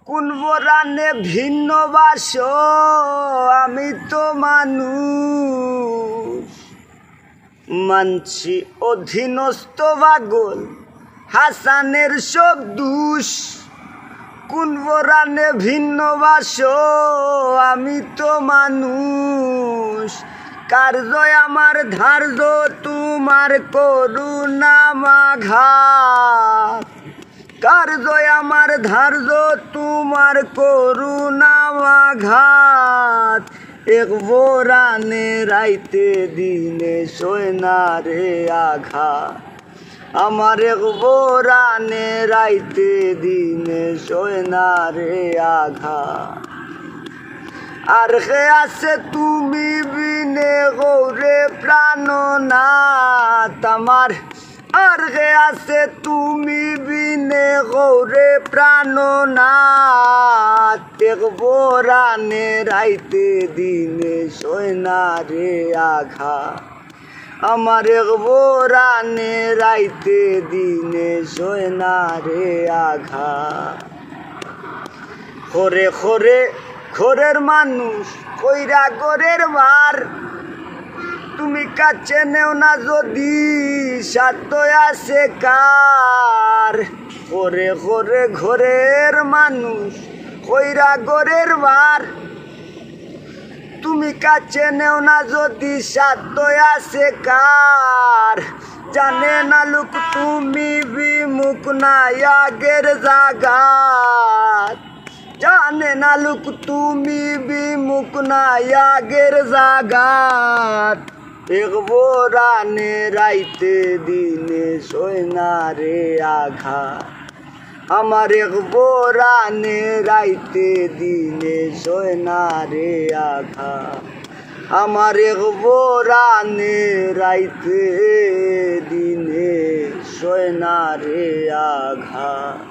কোন বরানে ভিন্ন বাস আমি তো মানুষ মানছি অধীনস্থ পাগল হাসানের সব দোষ কোন বরানে ভিন্ন বাস আমি তো মানুষ কার্য আমার ধার্য তোমার করুণা মাঘাত কার্য আমার ধার্য তোমার করুণা মাঘাত এক বোরানে রাইতে দিনে সয়না রে আঘাত আমার এক বোরানে রাইতে দিনে সয়না রে আঘাত আর কে আছে তুমি বিনে গৌরে প্রাণনাথ আমার আর কে আছে তুমি বিনে গৌরে প্রাণনাথ এক বোরানে রাইতে দিনে সয়না রে আঘাত আমার এক বোরানে রাইতে দিনে সয়না রে আঘাত খরে খরে ঘরের মানুষ কইরা ঘরের বার তুমি কাছে নেও না যদি সাধ্য আছে কার ঘরে ঘরে ঘরের মানুষ কইরা ঘরের বার তুমি কাছে নেও না যদি সাধ্য আছে কার জানে না লোক তুমি বিমুখ না আগের জাগাত জানে না লোক তুমি বিমুখ না আগের জাগাত এক বোরানে রাইতে দিনে সয়না রে আঘাত আমার এক বোরানে রাইতে দিনে সয়না রে আঘাত আমার এক বোরানে রাইতে দিনে সয়না রে আঘাত।